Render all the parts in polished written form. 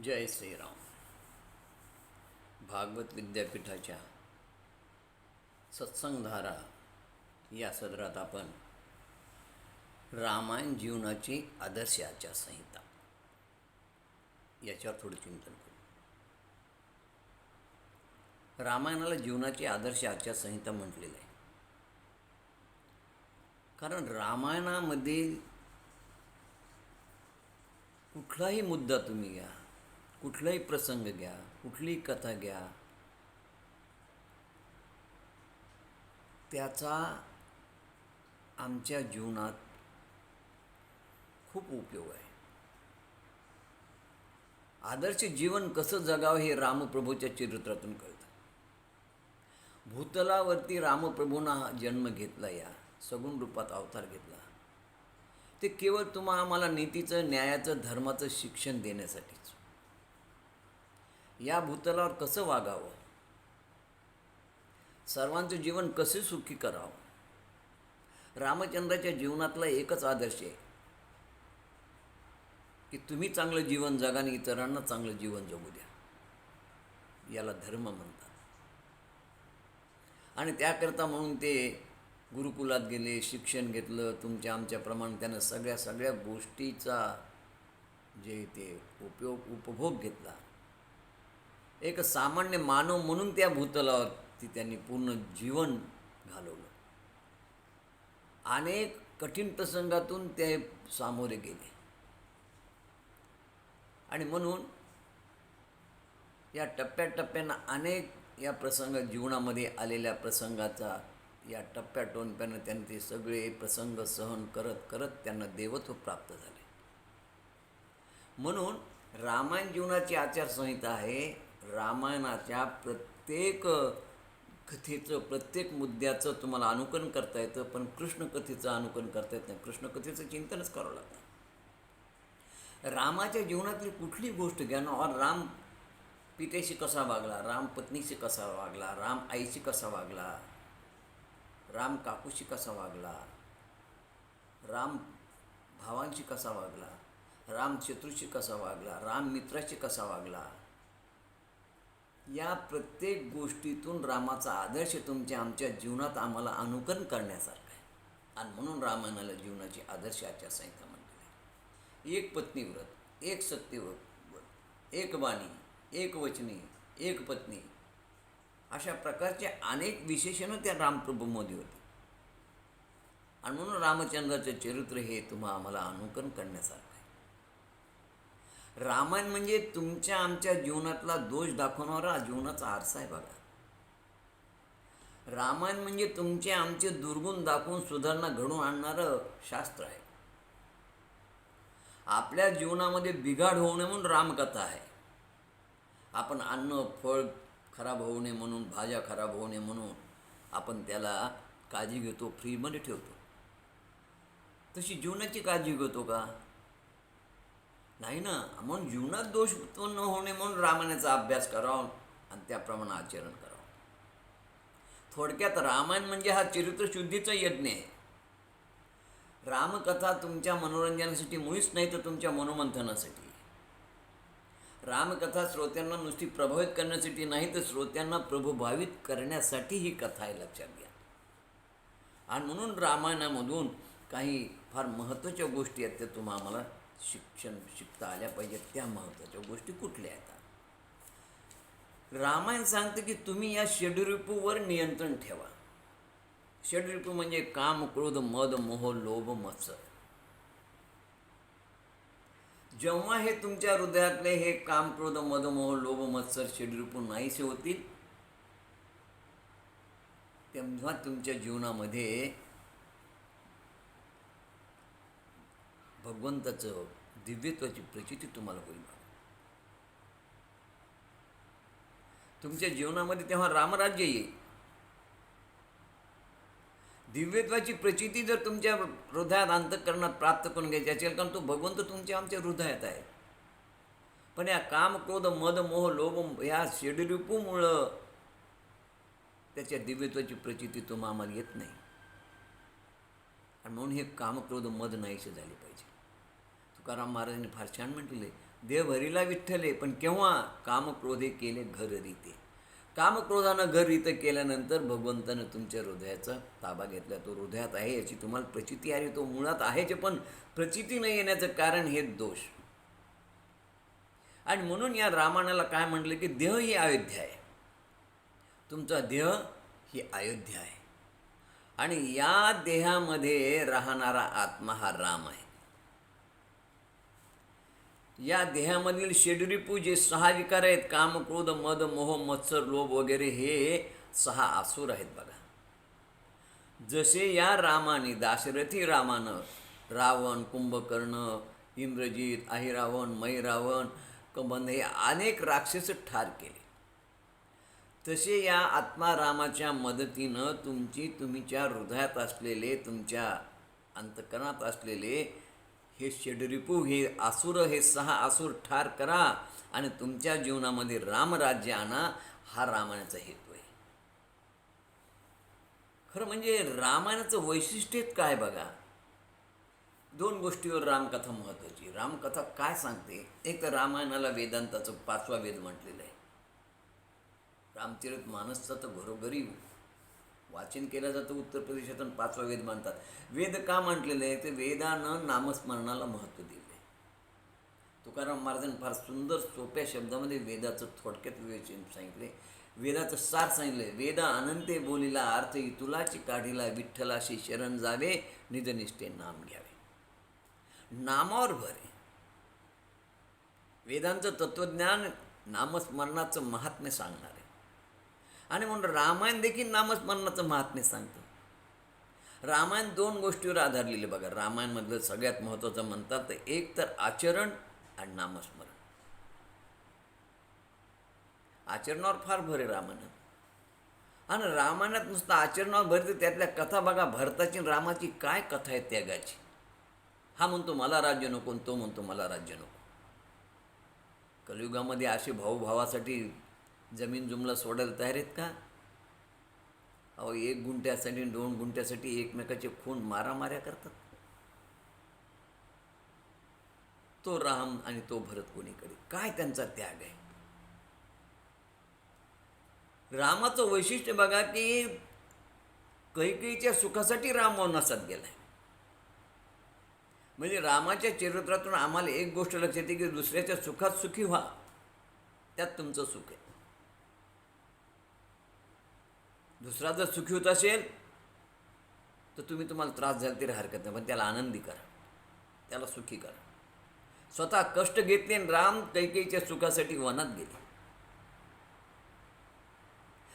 जय श्रीराम. भागवत विद्यापीठाच्या सत्संगधारा या सदरात आपण रामायण जीवनाची आदर्श आचारसंहिता याच्यावर थोडं चिंतन करू. रामायणाला जीवनाची आदर्श आचारसंहिता म्हटलेलं आहे, कारण रामायणामध्ये कुठलाही मुद्दा तुम्ही घ्या, कुठलाही प्रसंग घ्या, कुठलीही कथा घ्या, त्याचा आमच्या जीवनात खूप उपयोग आहे. आदर्श जीवन कसं जगावं हे रामप्रभूच्या चरित्रातून कळतं. भूतलावरती रामप्रभूंना हा जन्म घेतला, या सगुण रूपात अवतार घेतला, ते केवळ आम्हाला नीतीचं, न्यायाचं, धर्माचं शिक्षण देण्यासाठीच. या भूतलावर कसं वागावं, सर्वांचं जीवन कसे सुखी करावं, रामचंद्राच्या जीवनातला एकच आदर्श आहे की तुम्ही चांगलं जीवन जगा आणि इतरांना चांगलं जीवन जगू द्या. याला धर्म म्हणतात. आणि त्याकरता म्हणून ते गुरुकुलात गेले, शिक्षण घेतलं, तुमच्या आमच्याप्रमाणे त्यानं सगळ्या गोष्टीचा जे ते उपभोग घेतला. एक सामान्य मानव म्हणून त्या भूतलावरती त्यांनी पूर्ण जीवन घालवलं. अनेक कठीण प्रसंगातून ते सामोरे गेले. आणि म्हणून या टप्प्याटप्प्यानं अनेक या जीवनामध्ये आलेल्या प्रसंगाचा या टप्प्याटोप्यानं त्यांनी ते सगळे प्रसंग सहन करत करत त्यांना देवत्व प्राप्त झाले. म्हणून रामायण जीवनाची आचारसंहिता आहे. रामायणाच्या प्रत्येक कथेचं, प्रत्येक मुद्द्याचं तुम्हाला अनुकरण करता येतं, पण कृष्णकथेचं अनुकरण करता येत नाही. कृष्णकथेचं चिंतनच करावं लागतं. रामाच्या जीवनातली कुठली गोष्ट घ्या ना, राम पितेशी कसा वागला, राम पत्नीशी कसा वागला, राम आईशी कसा वागला, राम काकूशी कसा वागला, राम भावांशी कसा वागला, राम शत्रूशी कसा वागला, राम मित्राशी कसा वागला, या प्रत्येक गोष्टीतून रामाचा आदर्श तुमच्या आमच्या जीवनात आम्हाला अनुकरण करण्यासारखं आहे. आणि म्हणून रामायणाला जीवनाची आदर्श आचारसंहिता म्हटलेली आहे. एक पत्नीव्रत, एक सत्यव्रत, एक वाणी, एक वचनी, एक पत्नी, अशा प्रकारचे अनेक विशेषणं त्या रामप्रभूमध्ये होती. आणि म्हणून रामचंद्राचं चरित्र हे आम्हाला अनुकरण करण्यासारखं आहे. रामायण म्हणजे तुमच्या आमच्या जीवनातला दोष दाखवणारा जीवनाचा आरसा आहे बघा. रामायण म्हणजे तुमचे आमचे दुर्गुण दाखवून सुधारणा घडवून आणणारं शास्त्र आहे. आपल्या जीवनामध्ये बिघाड होऊ नये म्हणून रामकथा आहे. आपण अन्न फळ खराब होऊ नये म्हणून, भाज्या खराब होऊ नये म्हणून आपण त्याला काळजी घेतो, फ्रीजमध्ये ठेवतो. तशी जीवनाची काळजी घेतो का? नाही ना. म्हणून जीवनात दोष उत्पन्न होणे म्हणून रामायणाचा अभ्यास करावा आणि त्याप्रमाणे आचरण करावं. थोडक्यात रामायण म्हणजे हा चरित्रशुद्धीचा यज्ञ आहे. रामकथा तुमच्या मनोरंजनासाठी मुळीच नाही, तर तुमच्या मनोमंथनासाठी. रामकथा श्रोत्यांना नुसती प्रभावित करण्यासाठी नाही, तर श्रोत्यांना प्रभुभावित करण्यासाठी ही कथा आहे, लक्षात घ्या. आणि म्हणून रामायणामधून काही फार महत्त्वाच्या गोष्टी आहेत, त्या आम्हाला शिकता आल्या पाहिजेत. त्या महत्त्वाच्या गोष्टी कुठल्या आहेत? रामायण सांगते की तुम्ही या षड्रिपूवर नियंत्रण ठेवा. षड्रिपू म्हणजे काम, क्रोध, मद, मोह, लोभ, मत्सर. जेव्हा हे तुमच्या हृदयातले हे काम, क्रोध, मद, मोह, लोभ, मत्सर षड्रिपू नाहीसे होतील, तेव्हा तुमच्या जीवनामध्ये भगवंताचं दिव्यत्वाची प्रचिती तुम्हाला होईल. तुमच्या जीवनामध्ये तेव्हा रामराज्य येईल. दिव्यत्वाची प्रचिती जर तुमच्या हृदयात, अंतःकरणात प्राप्त करून घ्यायची असेल, कारण तो भगवंत तुमच्या आमच्या हृदयात आहे. पण या काम, क्रोध, मद, मोह, लोभ या षड्रिपूमुळं त्याच्या दिव्यत्वाची प्रचिती आम्हाला येत नाही. आणि म्हणून हे काम, क्रोध, मद नाहीसे झाले पाहिजे. तुकाराम महाराजांनी फार छान म्हटलेले, देह भरिला विठ्ठले, पण केव्हा? कामक्रोधे केले घर रीते. कामक्रोधानं घर रीतं केल्यानंतर भगवंतानं तुमच्या हृदयाचा ताबा घेतला. तो हृदयात आहे याची तुम्हाला प्रचिती आली. तो मुळात आहेच, पण प्रचिती न येण्याचं कारण हे दोष. आणि म्हणून या रामायणाला काय म्हटलं की देह ही अयोध्या आहे. तुमचा देह ही अयोध्या आहे. आणि या देहामध्ये राहणारा आत्मा हा राम आहे. या देहामधील षड्रिपू जे 6 विकार आहेत, काम, क्रोध, मद, मोह, मत्सर, लोभ वगैरे, हे 6 आसुर आहेत बघा. जसे या रामाने, दाशरथी रामानं रावण, कुंभकर्ण, इंद्रजित, अहिरावण, मैरावण, कबंध हे अनेक राक्षस ठार केले, तसे या आत्मा रामाच्या मदतीनं तुमच्या हृदयात असलेले, तुमच्या अंतकरणात असलेले हे षड्रिपू, हे आसुर, हे 6 आसुर ठार करा आणि तुमच्या जीवनामध्ये रामराज्य आणा. हा रामायणाचा हेतू आहे. खरं म्हणजे रामायणाचं वैशिष्ट्यच काय बघा. 2 गोष्टीवर रामकथा महत्त्वाची. रामकथा काय सांगते? एक तर रामायणाला वेदांताचं 5वा वेद म्हटलेलं आहे. रामचरित मानसचं तर घरोघरी वाचन केलं जातं. उत्तर प्रदेशातून 5वा वेद मानतात. वेद का म्हटलेलं आहे? ते वेदानं नामस्मरणाला महत्त्व दिलं आहे. तुकाराम महाराजांनी फार सुंदर सोप्या शब्दामध्ये वेदाचं थोडक्यात विवेचन सांगितले. वेदाचं सार सांगितलं. वेद अनंते बोलिला, अर्थ इतुलाची काढिला, विठ्ठलाशी शरण जावे, निजनिष्ठे नाम घ्यावे. नामावर भर आहे. वेदांचं तत्त्वज्ञान नामस्मरणाचं महात्म्य सांगणार आहे. आणि म्हणून रामायण देखील नामस्मरणाचं महात्म्य सांगतं. रामायण 2 गोष्टीवर आधारलेले बघा. रामायणमधलं सगळ्यात महत्त्वाचं म्हणतात तर एक तर आचरण आणि नामस्मरण. आचरणावर फार भर आहे रामायणात. आणि रामायणात नुसतं आचरणावर भर, तर त्यातल्या कथा बघा. भरताची रामाची काय कथा आहे त्यागाची. हा म्हणतो मला राज्य नको, तो म्हणतो मला राज्य नको. कलियुगामध्ये असे भाऊ भावासाठी जमीन जुमला सोडायला तयार आहेत का? अहो 1 गुंठ्यासाठी 2 गुंठ्यासाठी एकमेकाचे खून मारामाऱ्या करतात. तो राम आणि तो भरत कोणीकडे. काय त्यांचा त्याग आहे. रामाचं वैशिष्ट्य बघा की कैकेयीच्या सुखासाठी राम वनवासात गेलाय. म्हणजे रामाच्या चरित्रातून आम्हाला एक गोष्ट लक्षात येते की दुसऱ्याच्या सुखात सुखी व्हा, त्यात तुमचं सुख आहे. दुसरा जर सुखी होत असेल तर तुम्हाला त्रास झाला तरी हरकत नाही, पण त्याला आनंदी करा, त्याला सुखी करा. स्वतः कष्ट घेतले आणि राम कैकेयीच्या सुखासाठी वनात गेले.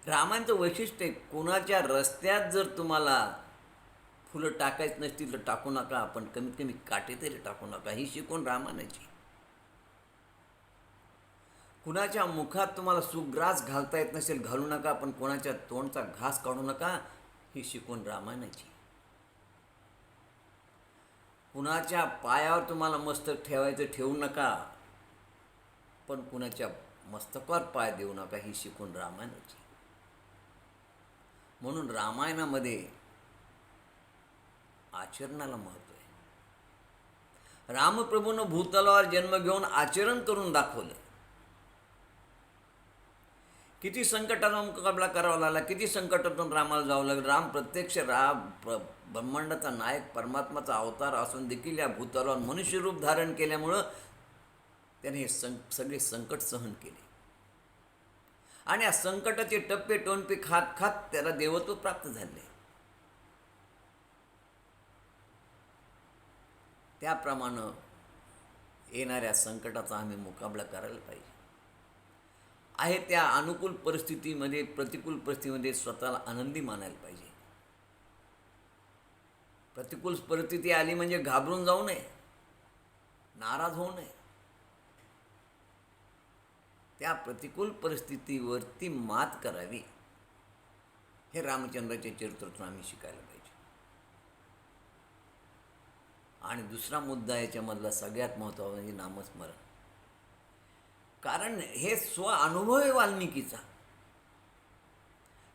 रामायणाचं वैशिष्ट्य आहे, कोणाच्या रस्त्यात जर तुम्हाला फुलं टाकायचं नसतील तर टाकू नका, पण कमीत कमी काटे तरी टाकू नका. ही शिकवण रामायणाची. कुणाच्या मुखात तुम्हाला सुग्रास घालता येत नसेल घालू नका, पण कोणाच्या तोंडचा घास काढू नका. ही शिकवण रामायणाची. कुणाच्या पायावर तुम्हाला मस्तक ठेवायचं ठेवू नका, पण कुणाच्या मस्तकावर पाय देऊ नका. ही शिकवण रामायणाची. म्हणून रामायणामध्ये आचरणाला महत्त्व आहे. रामप्रभूनं भूतलावर जन्म घेऊन आचरण करून दाखवलं. किती संकटाचा मुकाबला करावा लागला, किती संकटातून रामाला जावं लागलं. राम प्रत्यक्ष ब्रह्मांडाचा नायक परमात्माचा अवतार असून देखील या भूतलावर मनुष्यरूप धारण केल्यामुळं त्याने हे सगळे संकट सहन केले. आणि या संकटाचे टप्पे टोनपे खात खात त्याला देवत्व प्राप्त झाले. त्याप्रमाणे येणाऱ्या संकटाचा आम्ही मुकाबला करायला पाहिजे. आहे त्या अनुकूल परिस्थितीमध्ये, प्रतिकूल परिस्थितीमध्ये स्वतःला आनंदी मानायला पाहिजे. प्रतिकूल परिस्थिती आली म्हणजे घाबरून जाऊ नये, नाराज होऊ नये. त्या प्रतिकूल परिस्थितीवरती मात करावी, हे रामचंद्राच्या चरित्रातून आम्ही शिकायला पाहिजे. आणि दुसरा मुद्दा याच्यामधला सगळ्यात महत्त्वाचा म्हणजे नामस्मरण. कारण हे अनुभव आहे वाल्मिकीचा.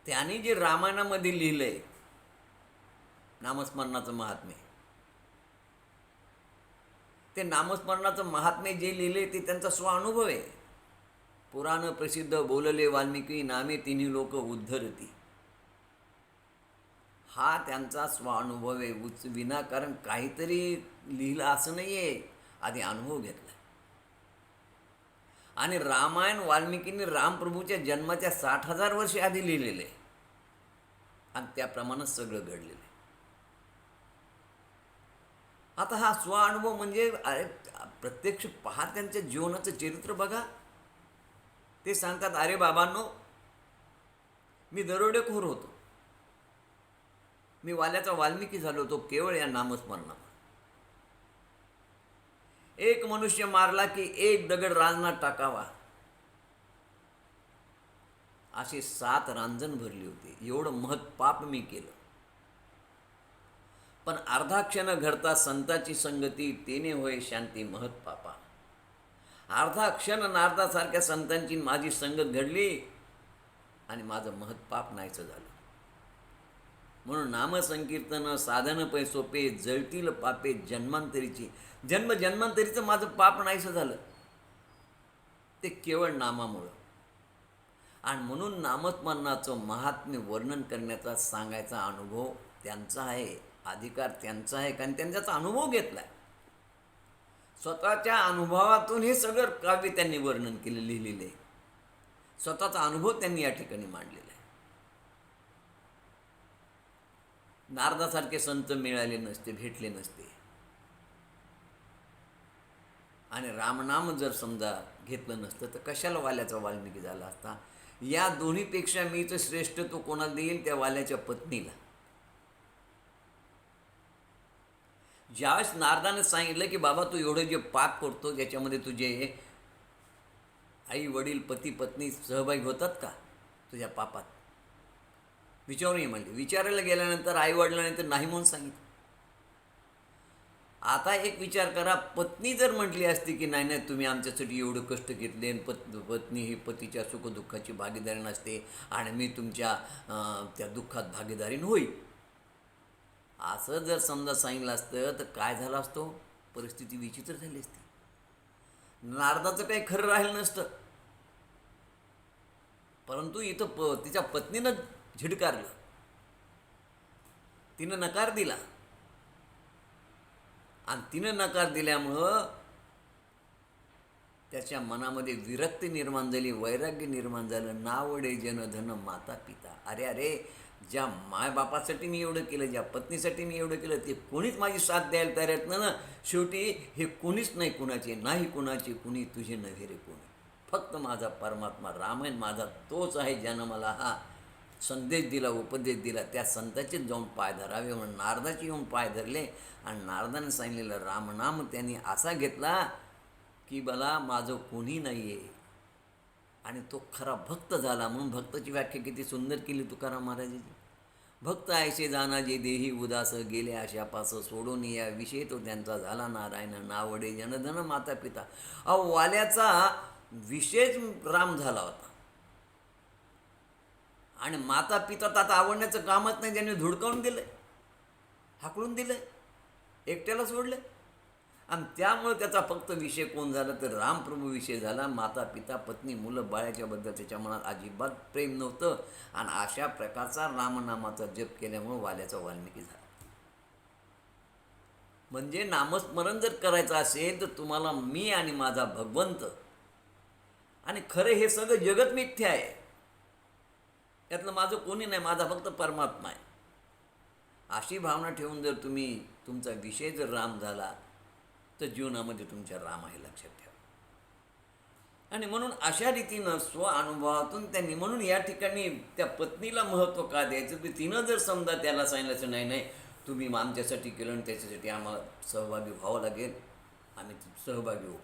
त्याने जे रामायणामध्ये लिहिलंय नामस्मरणाचं महात्म्य, ते नामस्मरणाचं महात्म्य जे लिहिले ते त्यांचा स्वानुभव आहे. पुराण प्रसिद्ध बोलले वाल्मिकी नामे तिन्ही लोक उद्धरती. हा त्यांचा स्वानुभव आहे. विनाकारण काहीतरी लिहिलं असं नाही आहे, आधी अनुभव घेतला. आणि रामायण वाल्मिकींनी रामप्रभूच्या जन्माच्या 60,000 वर्षे आधी लिहिलेलं आहे आणि त्याप्रमाणेच सगळं घडलेलं आहे. आता हा स्वानुभव म्हणजे अरे प्रत्यक्ष पहा, त्यांच्या जीवनाचं चरित्र बघा. ते सांगतात, अरे बाबांनो, मी दरोडेखोर होतो, मी वाल्याचा वाल्मिकी झालो होतो केवळ या नामस्मरणात. एक मनुष्य मारला की एक दगड रांजणात टाकावा, अशी 7 रांजण भरली होती. एवढं महत् पाप मी केलं. पण अर्धा क्षण घडता संताची संगती, तेने होय शांती महत् पापा. अर्धा क्षण नारदासारख्या संतांची माझी संगत घडली आणि माझं महत् पाप नाहीचं झालं. म्हणून नामसंकीर्तन साधन पै सोपे, जळतील पापे जन्मांतरीची. जन्मजन्मांतरीचं माझं पाप नाहीसं झालं, ते केवळ नामामुळं. आणि म्हणून नामस्मरणाचं महात्म्य वर्णन करण्याचा, सांगायचा अनुभव त्यांचा आहे, अधिकार त्यांचा आहे, कारण त्यांनी त्याचा अनुभव घेतला आहे. स्वतःच्या अनुभवातून हे सगळं काव्य त्यांनी वर्णन केलं, लिहिलेलं आहे. स्वतःचा अनुभव त्यांनी या ठिकाणी मांडलेला आहे. नारदासारखे संत मिळाले नसते, भेटले नसते, आणि रामनाम जर समजा घेतलं नसतं तर कशाला वाल्याचा वाल्मिकी झाला असता. या दोन्हीपेक्षा मी तर श्रेष्ठ तो कोणाला देईल, त्या वाल्याच्या पत्नीला. ज्यावेळेस नारदाने सांगितलं की बाबा तू एवढं जे पाप करतो त्याच्यामध्ये तुझे आई वडील पती पत्नी सहभागी होतात का तुझ्या पापात, विचारूनही म्हणले. विचारायला गेल्यानंतर आई वडिलांनंतर नाही म्हणून सांगितलं. आता एक विचार करा, पत्नी जर म्हटली असती की नाही नाही तुम्ही आमच्यासाठी एवढं कष्ट घेतले, पत्नी ही पतीच्या सुखदुःखाची भागीदारी नसते आणि मी तुमच्या त्या दुःखात भागीदारीन होईल, असं जर समजा सांगितलं असतं तर काय झालं असतो, परिस्थिती विचित्र झाली असती. नारदाचं काही खरं राहिलं नसतं. परंतु इथं तिच्या पत्नीनं झिडकारलं, तिनं नकार दिला, आणि तिनं नकार दिल्यामुळं त्याच्या मनामध्ये विरक्ती निर्माण झाली, वैराग्य निर्माण झालं. नावडे जनधन माता पिता. अरे अरे, ज्या मायबापासाठी मी एवढं केलं, ज्या पत्नीसाठी मी एवढं केलं, ते कोणीच माझी साथ द्यायला तयार आहेत ना. शेवटी हे कोणीच नाही कुणाचे, नाही कुणाचे कुणी, तुझे नव्हे रे कोणी, फक्त माझा परमात्मा रामायण माझा तोच आहे, ज्यानं मला हा संदेश दिला, उपदेश दिला. त्या संताचेच जाऊन पाय धरावे म्हणून नारदाचे येऊन पाय धरले. आणि नारदाने सांगितलेलं रामनाम त्यांनी असा घेतला की मला माझं कोणी नाही आहे, आणि तो खरा भक्त झाला. म्हणून भक्ताची व्याख्या किती सुंदर केली तुकाराम महाराजांनी. भक्त ऐसे जाना जे देही उदास, गेले आशापास सोडून या विषय तो त्यांचा झाला नारायण, नावडे जनधन माता पिता. वाल्याचा विषयच राम झाला होता, आणि माता पिता तर आता आवडण्याचं कामच नाही, त्यांनी धुडकावून दिलं, हाकलून दिलं, एकट्याला सोडलं. आणि त्यामुळे त्याचा फक्त विषय कोण झाला तर रामप्रभू विषय झाला. माता पिता पत्नी मुलं बाळाच्याबद्दल त्याच्या मनात अजिबात प्रेम नव्हतं. आणि अशा प्रकारचा रामनामाचा जप केल्यामुळे वाल्याचा वाल्मिकी झाला. म्हणजे नामस्मरण जर करायचं असेल तर तुम्हाला मी आणि माझा भगवंत, आणि खरं हे सगळं जगत मिथ्या आहे, त्यातलं माझं कोणी नाही, माझा फक्त परमात्मा आहे, अशी भावना ठेवून जर तुम्ही तुमचा विषय जर राम झाला तर जीवनामध्ये तुमच्या राम आहे, लक्षात ठेवा. आणि म्हणून अशा रीतीनं स्वअनुभवातून त्यांनी, म्हणून या ठिकाणी त्या पत्नीला महत्त्व का द्यायचं, की तिनं जर समजा त्याला सांगितलं नाही नाही तुम्ही आमच्यासाठी केलं आणि त्याच्यासाठी आम्हाला सहभागी व्हावं लागेल, आम्ही सहभागी होऊ,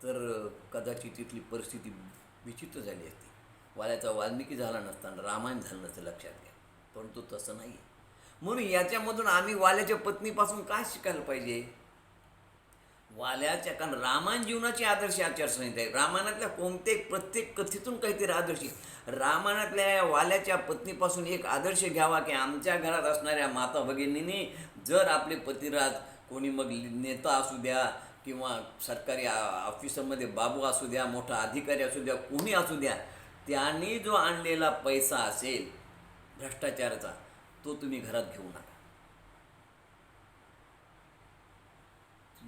तर कदाचित तिथली परिस्थिती विचित्र झाली असती. वाल्याचा वाल्मिकी झाला नसताना रामायण झालं नसतं, लक्षात घ्या. परंतु तसं नाही. म्हणून याच्यामधून आम्ही वाल्याच्या पत्नीपासून काय शिकायला पाहिजे. वाल्याच्या, कारण रामायण जीवनाची आदर्श आचारसंहिता आहे. रामायणातल्या कोणत्याही प्रत्येक कथेतून काहीतरी आदर्श. रामायणातल्या वाल्याच्या पत्नीपासून एक आदर्श घ्यावा की आमच्या घरात असणाऱ्या माता भगिनींनी जर आपले पतिराज, कोणी मग नेता असू द्या किंवा सरकारी ऑफिसरमध्ये बाबू असू द्या, मोठा अधिकारी असू द्या, कोणी असू द्या, त्यांनी जो आणलेला पैसा असेल भ्रष्टाचाराचा, तो तुम्ही घरात घेऊ नका.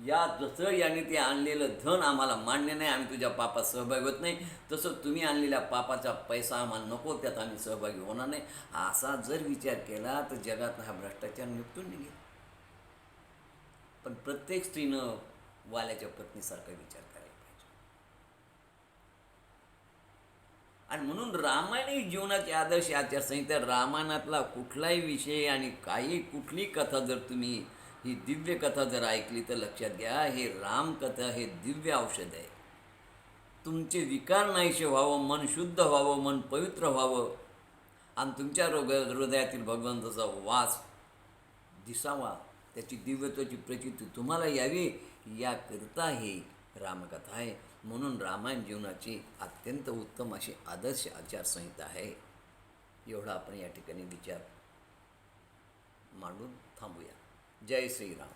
या जसं याने ते आणलेलं धन आम्हाला मान्य नाही, आम्ही तुझ्या पापात सहभागी होत नाही, तसं तुम्ही आणलेल्या पापाचा पैसा आम्हाला नको, त्यात आम्ही सहभागी होणार नाही. असा जर विचार केला तर जगात हा भ्रष्टाचार निपटून निघेल. पण प्रत्येक स्त्रीनं वाल्याच्या पत्नीसारखा विचार करायला पाहिजे. आणि म्हणून रामायण ही जीवनाची आदर्श आचारसंहिता. रामायणातला कुठलाही विषय आणि कुठली कथा जर तुम्ही ही दिव्य कथा जर ऐकली तर लक्षात घ्या, हे रामकथा हे दिव्य औषध आहे. तुमचे विकार नाहीसे व्हावं, मन शुद्ध व्हावं, मन पवित्र व्हावं आणि तुमच्या हृदयातील भगवंताचा वास दिसावा, त्याची दिव्यत्वाची प्रचिती तुम्हाला यावी, याकरिता ही रामकथा आहे. म्हणून रामायण जीवनाची अत्यंत उत्तम अशी आदर्श आचारसंहिता आहे. एवढा आपण या ठिकाणी विचार मांडून थांबूया. जय श्रीराम.